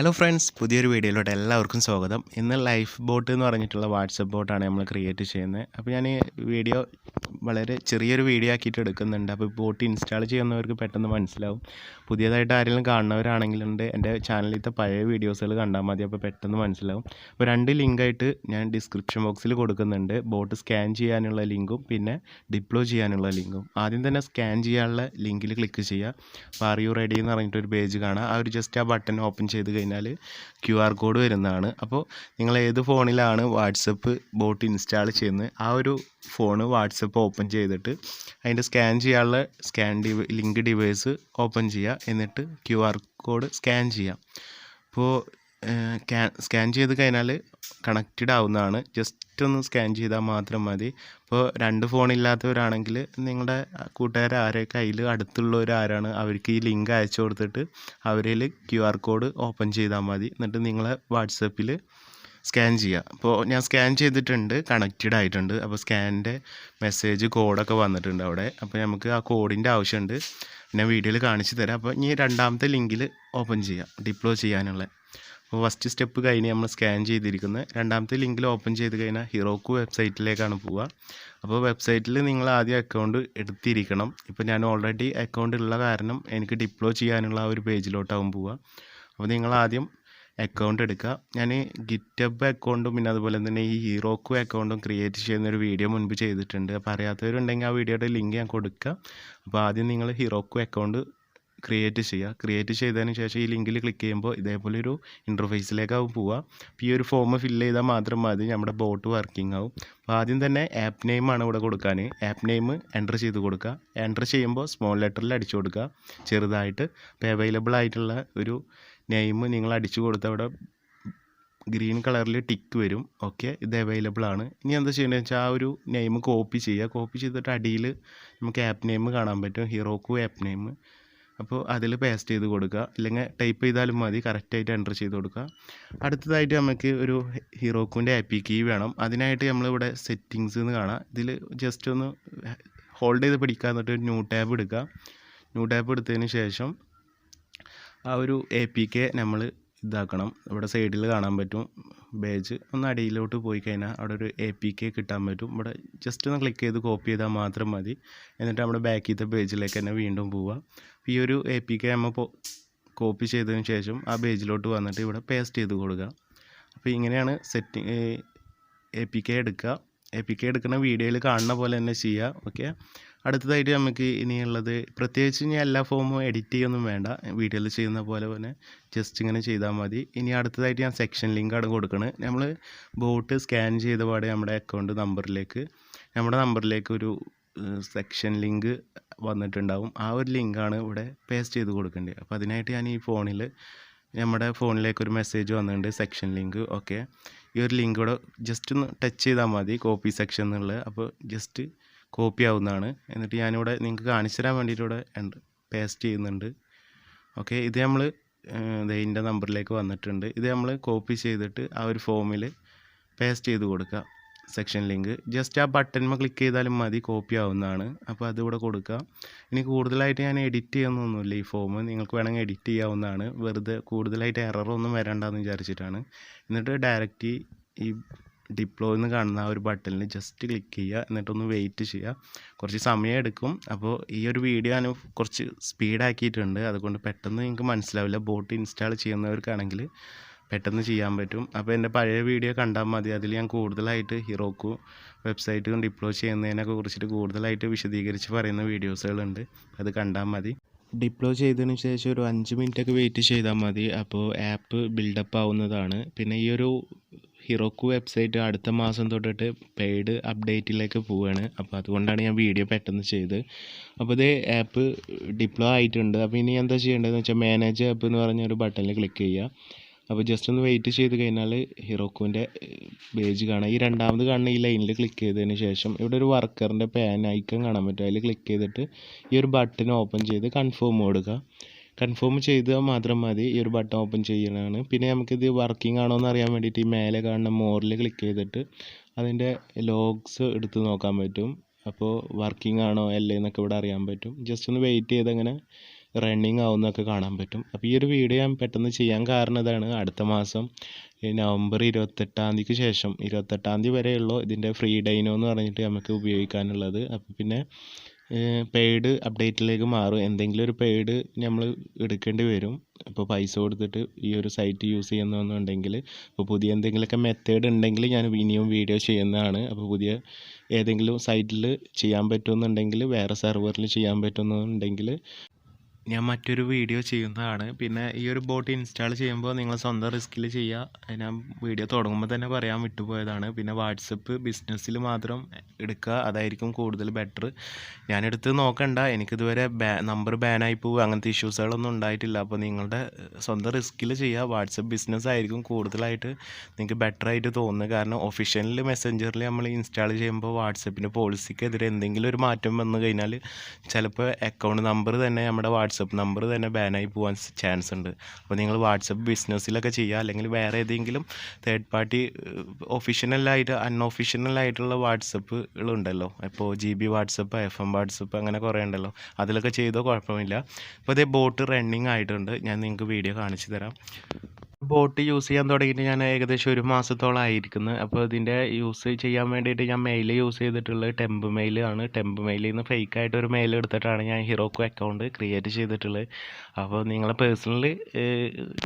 Hello friends, പുതിയൊരു വീഡിയോയിലോട്ട് എല്ലാവർക്കും സ്വാഗതം. ഇന്ന് ലൈഫ് ബോട്ട് എന്ന് പറഞ്ഞിട്ടുള്ള വാട്സപ്പ് ബോട്ടാണ് നമ്മൾ ക്രിയേറ്റ് ചെയ്യുന്നത്. അപ്പോൾ ഞാൻ ഈ വീഡിയോ വളരെ ചെറിയൊരു വീഡിയോ ആക്കിയിട്ട് എടുക്കുന്നുണ്ട്. അപ്പോൾ ബോട്ട് ഇൻസ്റ്റാൾ ചെയ്യുന്നവർക്ക് പെട്ടെന്ന് മനസ്സിലാവും. പുതിയതായിട്ട് ആരെങ്കിലും കാണുന്നവരാണെങ്കിലുണ്ട് എൻ്റെ ചാനലിലത്തെ പഴയ വീഡിയോസുകൾ കണ്ടാൽ മതി, അപ്പോൾ പെട്ടെന്ന് മനസ്സിലാവും. അപ്പോൾ രണ്ട് ലിങ്കായിട്ട് ഞാൻ ഡിസ്ക്രിപ്ഷൻ ബോക്സിൽ കൊടുക്കുന്നുണ്ട്. ബോട്ട് സ്കാൻ ചെയ്യാനുള്ള ലിങ്കും പിന്നെ ഡിപ്ലോയ് ചെയ്യാനുള്ള ലിങ്കും. ആദ്യം തന്നെ സ്കാൻ ചെയ്യാനുള്ള ലിങ്കിൽ ക്ലിക്ക് ചെയ്യുക. അപ്പോൾ ആർ യു റെഡി എന്ന് പറഞ്ഞിട്ടൊരു പേജ് കാണാം. ആ ഒരു ജസ്റ്റ് ആ ബട്ടൺ ഓപ്പൺ ചെയ്ത് കഴിഞ്ഞാൽ QR കോഡ് വരുന്നതാണ്. അപ്പോൾ നിങ്ങൾ ഏത് ഫോണിലാണ് വാട്സപ്പ് ബോട്ട് ഇൻസ്റ്റാൾ ചെയ്യുന്നത്, ആ ഒരു ഫോണ് വാട്സപ്പ് ഓപ്പൺ ചെയ്തിട്ട് അതിൻ്റെ സ്കാൻ ചെയ്യാനുള്ള ലിങ്ക് ഡിവൈസ് ഓപ്പൺ ചെയ്യുക. എന്നിട്ട് QR കോഡ് സ്കാൻ ചെയ്യാം. അപ്പോൾ സ്കാൻ ചെയ്ത് കഴിഞ്ഞാൽ കണക്റ്റഡ് ആവുന്നതാണ്. ജസ്റ്റ് ഒന്ന് സ്കാൻ ചെയ്താൽ മാത്രം മതി. ഇപ്പോൾ രണ്ട് ഫോണില്ലാത്തവരാണെങ്കിൽ നിങ്ങളുടെ കൂട്ടുകാർ ആരെ കയ്യിൽ അടുത്തുള്ളവർ ആരാണ് അവർക്ക് ഈ ലിങ്ക് അയച്ചു കൊടുത്തിട്ട് അവരിൽ QR കോഡ് ഓപ്പൺ ചെയ്താൽ മതി. എന്നിട്ട് നിങ്ങളെ വാട്സപ്പിൽ സ്കാൻ ചെയ്യുക. അപ്പോൾ ഞാൻ സ്കാൻ ചെയ്തിട്ടുണ്ട്, കണക്റ്റഡ് ആയിട്ടുണ്ട്. അപ്പോൾ സ്കാനിൻ്റെ മെസ്സേജ് കോഡൊക്കെ വന്നിട്ടുണ്ട് അവിടെ. അപ്പോൾ നമുക്ക് ആ കോഡിൻ്റെ ആവശ്യമുണ്ട്, ഞാൻ വീഡിയോയിൽ കാണിച്ചു തരാം. അപ്പോൾ ഇനി രണ്ടാമത്തെ ലിങ്കിൽ ഓപ്പൺ ചെയ്യാം ഡിപ്ലോയ് ചെയ്യാനുള്ള. അപ്പോൾ ഫസ്റ്റ് സ്റ്റെപ്പ് കഴിഞ്ഞ് നമ്മൾ സ്കാൻ ചെയ്തിരിക്കുന്നത്. രണ്ടാമത്തെ ലിങ്കിൽ ഓപ്പൺ ചെയ്ത് കഴിഞ്ഞാൽ heroku വെബ്സൈറ്റിലേക്കാണ് പോവുക. അപ്പോൾ വെബ്സൈറ്റിൽ നിങ്ങൾ ആദ്യം അക്കൗണ്ട് എടുത്തിരിക്കണം. ഇപ്പോൾ ഞാൻ ഓൾറെഡി അക്കൗണ്ട് ഉള്ള കാരണം എനിക്ക് ഡിപ്ലോയ് ചെയ്യാനുള്ള ആ ഒരു പേജിലോട്ടാവും പോവുക. അപ്പോൾ നിങ്ങൾ ആദ്യം അക്കൗണ്ട് എടുക്കുക. ഞാൻ ഗിറ്റബ് അക്കൗണ്ടും പിന്നെ അതുപോലെ തന്നെ ഈ heroku അക്കൗണ്ടും ക്രിയേറ്റ് ചെയ്യുന്നൊരു വീഡിയോ മുൻപ് ചെയ്തിട്ടുണ്ട്. അപ്പോൾ അറിയാത്തവരുണ്ടെങ്കിൽ ആ വീഡിയോയുടെ ലിങ്ക് ഞാൻ കൊടുക്കുക. അപ്പോൾ ആദ്യം നിങ്ങൾ heroku അക്കൗണ്ട് ക്രിയേറ്റ് ചെയ്യുക. ക്രിയേറ്റ് ചെയ്തതിന് ശേഷം ഈ ലിങ്കിൽ ക്ലിക്ക് ചെയ്യുമ്പോൾ ഇതേപോലെ ഒരു ഇൻ്റർഫേസിലേക്കാവും പോവുക. അപ്പോൾ ഈ ഒരു ഫോം ഫില്ല് ചെയ്താൽ മാത്രം മതി, നമ്മുടെ ബോട്ട് വർക്കിംഗ് ആവും. അപ്പോൾ ആദ്യം തന്നെ ആപ്പ് നെയിമാണ് ഇവിടെ കൊടുക്കാൻ. ആപ്പ് നെയിം എൻ്റർ ചെയ്ത് കൊടുക്കുക. എൻ്റർ ചെയ്യുമ്പോൾ സ്മോൾ ലെറ്ററിൽ അടിച്ചു കൊടുക്കുക ചെറുതായിട്ട്. അപ്പോൾ അവൈലബിൾ ആയിട്ടുള്ള ഒരു നെയിം നിങ്ങൾ അടിച്ചു കൊടുത്താൽ അവിടെ ഗ്രീൻ കളറിൽ ടിക്ക് വരും. ഓക്കെ, ഇത് അവൈലബിൾ ആണ്. ഇനി എന്താ ചെയ്യേണ്ടതെന്ന് വെച്ചാൽ ആ ഒരു നെയിം കോപ്പി ചെയ്യുക. കോപ്പി ചെയ്തിട്ട് അടിയിൽ നമുക്ക് ആപ്പ് നെയിം കാണാൻ പറ്റും, heroku ആപ്പ് നെയിം. അപ്പോൾ അതിൽ പേസ്റ്റ് ചെയ്ത് കൊടുക്കുക, അല്ലെങ്കിൽ ടൈപ്പ് ചെയ്താലും മതി, കറക്റ്റായിട്ട് എൻ്റർ ചെയ്ത് കൊടുക്കുക. അടുത്തതായിട്ട് നമുക്ക് ഒരു herokuൻ്റെ APK വേണം. അതിനായിട്ട് നമ്മളിവിടെ സെറ്റിങ്സ് എന്ന് കാണാം. ഇതിൽ ജസ്റ്റ് ഒന്ന് ഹോൾഡ് ചെയ്ത് പിടിക്കുക, എന്നിട്ട് ന്യൂ ടാബ് എടുക്കുക. ന്യൂ ടാബ് എടുത്തതിന് ശേഷം ആ ഒരു APK നമ്മൾ ഇതാക്കണം. ഇവിടെ സൈഡിൽ കാണാൻ പറ്റും പേജ്. ഒന്ന് അടിയിലോട്ട് പോയി കഴിഞ്ഞാൽ അവിടെ ഒരു APK കിട്ടാൻ പറ്റും. ഇവിടെ ജസ്റ്റ് ഒന്ന് ക്ലിക്ക് ചെയ്ത് കോപ്പി ചെയ്താൽ മാത്രം മതി. എന്നിട്ട് നമ്മുടെ ബാക്കിലത്തെ പേജിലേക്ക് തന്നെ വീണ്ടും പോവുക. ഈ ഒരു APK നമ്മൾ കോപ്പി ചെയ്തതിന് ശേഷം ആ പേജിലോട്ട് വന്നിട്ട് ഇവിടെ പേസ്റ്റ് ചെയ്ത് കൊടുക്കുക. അപ്പോൾ ഇങ്ങനെയാണ് APK എടുക്കുക. APK എടുക്കുന്ന വീഡിയോയിൽ കാണുന്ന പോലെ തന്നെ ചെയ്യുക. ഓക്കെ, അടുത്തതായിട്ട് നമുക്ക് ഇനിയുള്ളത്, പ്രത്യേകിച്ച് ഇനി എല്ലാ ഫോമും എഡിറ്റ് ചെയ്യൊന്നും വേണ്ട, വീഡിയോയിൽ ചെയ്യുന്ന പോലെ തന്നെ ജസ്റ്റ് ഇങ്ങനെ ചെയ്താൽ മതി. ഇനി അടുത്തതായിട്ട് ഞാൻ സെക്ഷൻ ലിങ്കാണ് കൊടുക്കുന്നത്. നമ്മൾ ബോട്ട് സ്കാൻ ചെയ്ത പാടെ നമ്മുടെ അക്കൗണ്ട് നമ്മുടെ നമ്പറിലേക്ക് ഒരു സെക്ഷൻ ലിങ്ക് വന്നിട്ടുണ്ടാവും. ആ ഒരു ലിങ്കാണ് ഇവിടെ പേസ്റ്റ് ചെയ്ത് കൊടുക്കേണ്ടത്. അപ്പോൾ അതിനായിട്ട് ഞാൻ ഈ നമ്മുടെ ഫോണിലേക്ക് ഒരു മെസ്സേജ് വന്നിട്ടുണ്ട്, സെക്ഷൻ ലിങ്ക്. ഓക്കെ, ഈ ഒരു ലിങ്ക് ഇവിടെ ജസ്റ്റ് ഒന്ന് ടച്ച് ചെയ്താൽ മതി, കോപ്പി സെക്ഷൻ എന്നുള്ളത്. അപ്പോൾ ജസ്റ്റ് കോപ്പി ആവുന്നതാണ്. എന്നിട്ട് ഞാനിവിടെ നിങ്ങൾക്ക് കാണിച്ചു തരാൻ വേണ്ടിയിട്ട് ഇവിടെ പേസ്റ്റ് ചെയ്യുന്നുണ്ട്. ഓക്കെ, ഇത് നമ്മൾ ഇതിൻ്റെ നമ്പറിലേക്ക് വന്നിട്ടുണ്ട്. ഇത് നമ്മൾ കോപ്പി ചെയ്തിട്ട് ആ ഒരു ഫോമിൽ പേസ്റ്റ് ചെയ്ത് കൊടുക്കുക, സെക്ഷൻ ലിങ്ക്. ജസ്റ്റ് ആ ബട്ടൺമേൽ ക്ലിക്ക് ചെയ്താലും മതി, കോപ്പി ആവുന്നതാണ്. അപ്പോൾ അതിവിടെ കൊടുക്കുക. ഇനി കൂടുതലായിട്ട് ഞാൻ എഡിറ്റ് ചെയ്യുന്നൊന്നുമില്ല, ഈ ഫോം നിങ്ങൾക്ക് വേണമെങ്കിൽ എഡിറ്റ് ചെയ്യാവുന്നതാണ്. വെറുതെ കൂടുതലായിട്ട് എററൊന്നും വരണ്ടെന്ന് വിചാരിച്ചിട്ടാണ്. എന്നിട്ട് ഡയറക്റ്റ് ഈ ഡിപ്ലോയ് എന്ന് കാണുന്ന ആ ഒരു ബട്ടണിൽ ജസ്റ്റ് ക്ലിക്ക് ചെയ്യുക. എന്നിട്ടൊന്ന് വെയിറ്റ് ചെയ്യുക, കുറച്ച് സമയം എടുക്കും. അപ്പോൾ ഈ ഒരു വീഡിയോ ഞാൻ കുറച്ച് സ്പീഡാക്കിയിട്ടുണ്ട്, അതുകൊണ്ട് പെട്ടെന്ന് നിങ്ങൾക്ക് മനസ്സിലാവില്ല. ബോട്ട് ഇൻസ്റ്റാൾ ചെയ്യുന്നവർക്കാണെങ്കിൽ പെട്ടെന്ന് ചെയ്യാൻ പറ്റും. അപ്പോൾ എൻ്റെ പഴയ വീഡിയോ കണ്ടാൽ മതി, അതിൽ ഞാൻ കൂടുതലായിട്ട് heroku വെബ്സൈറ്റ് ഡിപ്ലോയ് ചെയ്യുന്നതിനൊക്കെ കുറിച്ചിട്ട് കൂടുതലായിട്ട് വിശദീകരിച്ച് പറയുന്ന വീഡിയോസുകളുണ്ട്, അത് കണ്ടാൽ മതി. ഡിപ്ലോയ് ചെയ്തതിന് ശേഷം ഒരു 5 മിനിറ്റൊക്കെ വെയിറ്റ് ചെയ്താൽ മതി. അപ്പോൾ ആപ്പ് ബിൽഡപ്പ് ആവുന്നതാണ്. പിന്നെ ഈ ഒരു heroku വെബ്സൈറ്റ് അടുത്ത മാസം തൊട്ടിട്ട് പെയ്ഡ് അപ്ഡേറ്റിലേക്ക് പോവുകയാണ്. അപ്പോൾ അതുകൊണ്ടാണ് ഞാൻ വീഡിയോ പെട്ടെന്ന് ചെയ്ത്. അപ്പോൾ ഇത് ആപ്പ് ഡിപ്ലോയ് ആയിട്ടുണ്ട്. അപ്പോൾ ഇനി എന്താ ചെയ്യേണ്ടതെന്ന് വെച്ചാൽ മാനേജ് ആപ്പ് എന്ന് പറഞ്ഞൊരു ബട്ടണിൽ ക്ലിക്ക് ചെയ്യുക. അപ്പോൾ ജസ്റ്റ് ഒന്ന് വെയിറ്റ് ചെയ്ത് കഴിഞ്ഞാൽ herokuൻ്റെ പേജ് കാണാം. ഈ രണ്ടാമത് കാണുന്ന ഈ ലൈനിൽ ക്ലിക്ക് ചെയ്തതിന് ശേഷം ഇവിടെ ഒരു വർക്കറിൻ്റെ പാൻ ഐക്കൺ കാണാൻ പറ്റും. അതിൽ ക്ലിക്ക് ചെയ്തിട്ട് ഈ ഒരു ബട്ടൺ ഓപ്പൺ ചെയ്ത് കൺഫേം കൊടുക്കുക. കൺഫേം ചെയ്താൽ മാത്രം മതി, ഈ ഒരു ബട്ടൺ ഓപ്പൺ ചെയ്യണതാണ്. പിന്നെ നമുക്കിത് വർക്കിംഗ് ആണോ എന്ന് അറിയാൻ വേണ്ടിയിട്ട് ഈ മേലെ കാണുന്ന മോറിൽ ക്ലിക്ക് ചെയ്തിട്ട് അതിൻ്റെ ലോഗ്സ് എടുത്ത് നോക്കാൻ പറ്റും. അപ്പോൾ വർക്കിംഗ് ആണോ അല്ലേ എന്നൊക്കെ ഇവിടെ അറിയാൻ പറ്റും. ജസ്റ്റ് ഒന്ന് വെയിറ്റ് ചെയ്ത് അങ്ങനെ റണ്ണിങ് ആവുന്നതൊക്കെ കാണാൻ പറ്റും. അപ്പോൾ ഈ ഒരു വീഡിയോ ഞാൻ പെട്ടെന്ന് ചെയ്യാൻ കാരണം ഇതാണ്. അടുത്ത മാസം നവംബർ 28 ശേഷം 28 വരെയുള്ളൂ ഇതിൻ്റെ ഫ്രീ ഡൈനോ എന്ന് പറഞ്ഞിട്ട് നമുക്ക് ഉപയോഗിക്കാനുള്ളത്. അപ്പോൾ പിന്നെ പെയ്ഡ് അപ്ഡേറ്റിലേക്ക് മാറും. എന്തെങ്കിലും ഒരു പെയ്ഡ് നമ്മൾ എടുക്കേണ്ടി വരും. അപ്പോൾ പൈസ കൊടുത്തിട്ട് ഈ ഒരു സൈറ്റ് യൂസ് ചെയ്യുന്നുണ്ടെങ്കിൽ, അപ്പോൾ പുതിയ എന്തെങ്കിലുമൊക്കെ മെത്തേഡ് ഉണ്ടെങ്കിൽ ഞാൻ ഇനിയും വീഡിയോ ചെയ്യുന്നതാണ്. അപ്പോൾ പുതിയ ഏതെങ്കിലും സൈറ്റിൽ ചെയ്യാൻ പറ്റുമെന്നുണ്ടെങ്കിൽ, വേറെ സെർവറിൽ ചെയ്യാൻ പറ്റുമെന്നുണ്ടെങ്കിൽ ഞാൻ മറ്റൊരു വീഡിയോ ചെയ്യുന്നതാണ്. പിന്നെ ഈ ഒരു ബോട്ട് ഇൻസ്റ്റാൾ ചെയ്യുമ്പോൾ നിങ്ങൾ സ്വന്തം റിസ്കിൽ ചെയ്യുക. ഞാൻ വീഡിയോ തുടങ്ങുമ്പോൾ തന്നെ പറയാൻ വിട്ടുപോയതാണ്. പിന്നെ വാട്സപ്പ് ബിസിനസ്സിൽ മാത്രം എടുക്കുക, അതായിരിക്കും കൂടുതൽ ബെറ്റർ. ഞാനെടുത്ത് നോക്കണ്ട, എനിക്കിതുവരെ നമ്പർ ബാനായി പോവുക അങ്ങനത്തെ ഇഷ്യൂസുകളൊന്നും ഉണ്ടായിട്ടില്ല. അപ്പോൾ നിങ്ങളുടെ സ്വന്തം റിസ്കിൽ ചെയ്യുക. വാട്സപ്പ് ബിസിനസ് ആയിരിക്കും കൂടുതലായിട്ട് നിങ്ങൾക്ക് ബെറ്ററായിട്ട് തോന്നുന്നത്. കാരണം ഒഫീഷ്യലിൽ മെസ്സഞ്ചറിൽ നമ്മൾ ഇൻസ്റ്റാൾ ചെയ്യുമ്പോൾ വാട്സപ്പിൻ്റെ പോളിസിക്കെതിരെ എന്തെങ്കിലും ഒരു മാറ്റം വന്നു കഴിഞ്ഞാൽ ചിലപ്പോൾ അക്കൗണ്ട് നമ്പർ തന്നെ, നമ്മുടെ വാട്സപ്പ് നമ്പർ തന്നെ ബാനായി പോകാൻ ചാൻസ് ഉണ്ട്. അപ്പോൾ നിങ്ങൾ വാട്സപ്പ് ബിസിനസ്സിലൊക്കെ ചെയ്യുക, അല്ലെങ്കിൽ വേറെ ഏതെങ്കിലും തേർഡ് പാർട്ടി ഒഫീഷ്യലായിട്ട് അൺഒഫീഷ്യലായിട്ടുള്ള വാട്സപ്പുകളുണ്ടല്ലോ. ഇപ്പോൾ GB വാട്സപ്പ്, FM വാട്സപ്പ്, അങ്ങനെ കുറേ ഉണ്ടല്ലോ. അതിലൊക്കെ ചെയ്തോ കുഴപ്പമില്ല. അപ്പോൾ ഇതേ ബോട്ട് റണ്ണിങ് ആയിട്ടുണ്ട്. ഞാൻ നിങ്ങൾക്ക് വീഡിയോ കാണിച്ചു തരാം. ബോട്ട് യൂസ് ചെയ്യാൻ തുടങ്ങിയിട്ട് ഞാൻ ഏകദേശം 1 മാസത്തോളം ആയിരിക്കുന്നു. അപ്പോൾ ഇതിൻ്റെ യൂസ് ചെയ്യാൻ വേണ്ടിയിട്ട് ഞാൻ മെയിൽ യൂസ് ചെയ്തിട്ടുള്ളത് ടെമ്പ് മെയിൽ ആണ്. ടെമ്പ് മെയിലിൽ നിന്ന് ഫേക്കായിട്ട് ഒരു മെയിൽ എടുത്തിട്ടാണ് ഞാൻ ഹീറോku അക്കൗണ്ട് ക്രിയേറ്റ് ചെയ്തിട്ടുള്ളത്. അപ്പോൾ നിങ്ങൾ പേഴ്സണൽ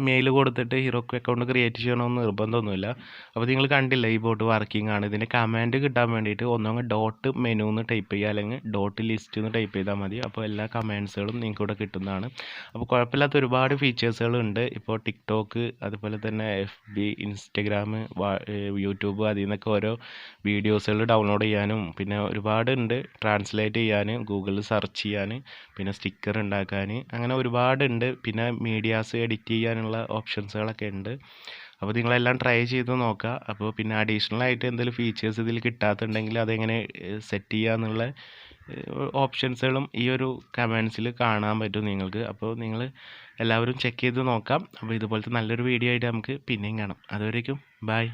മെയിൽ കൊടുത്തിട്ട് ഹീറോku അക്കൗണ്ട് ക്രിയേറ്റ് ചെയ്യണമെന്ന് നിർബന്ധമൊന്നുമില്ല. അപ്പോൾ നിങ്ങൾ കണ്ടില്ല, ഈ ബോട്ട് വർക്കിംഗ് ആണ്. ഇതിൻ്റെ കമാൻഡ് കിട്ടാൻ വേണ്ടിയിട്ട് ഒന്നങ്ങ് ഡോട്ട് മെനു എന്ന് ടൈപ്പ് ചെയ്യുക, അല്ലെങ്കിൽ ഡോട്ട് ലിസ്റ്റ് എന്ന് ടൈപ്പ് ചെയ്താൽ മതി. അപ്പോൾ എല്ലാ കമാൻഡ്സുകളും നിങ്ങൾക്ക് ഇവിടെ കിട്ടുന്നതാണ്. അപ്പോൾ കുഴപ്പമില്ലാത്ത ഒരുപാട് ഫീച്ചേഴ്സുകളുണ്ട്. ഇപ്പോൾ ടിക്ടോക്ക്, അതുപോലെ തന്നെ FB, ഇൻസ്റ്റഗ്രാം, യൂട്യൂബ്, അതിൽ നിന്നൊക്കെ ഓരോ വീഡിയോസുകൾ ഡൗൺലോഡ് ചെയ്യാനും, പിന്നെ ഒരുപാടുണ്ട് ട്രാൻസ്ലേറ്റ് ചെയ്യാൻ, ഗൂഗിളിൽ സെർച്ച് ചെയ്യാൻ, പിന്നെ സ്റ്റിക്കർ ഉണ്ടാക്കാൻ, അങ്ങനെ ഒരുപാടുണ്ട്. പിന്നെ മീഡിയാസ് എഡിറ്റ് ചെയ്യാനുള്ള ഓപ്ഷൻസുകളൊക്കെ ഉണ്ട്. അപ്പോൾ നിങ്ങളെല്ലാം ട്രൈ ചെയ്ത് നോക്കുക. അപ്പോൾ പിന്നെ അഡീഷണൽ ആയിട്ട് എന്തെങ്കിലും ഫീച്ചേഴ്സ് ഇതിൽ കിട്ടാത്തുണ്ടെങ്കിൽ അതെങ്ങനെ സെറ്റ് ചെയ്യുക എന്നുള്ള ഓപ്ഷൻസുകളും ഈ ഒരു കമൻസിൽ കാണാൻ പറ്റും നിങ്ങൾക്ക്. അപ്പോൾ നിങ്ങൾ എല്ലാവരും ചെക്ക് ചെയ്ത് നോക്കാം. അപ്പോൾ ഇതുപോലത്തെ നല്ലൊരു വീഡിയോ ആയിട്ട് നമുക്ക് പിന്നെയും കാണാം. അതുവരേക്കും ബൈ.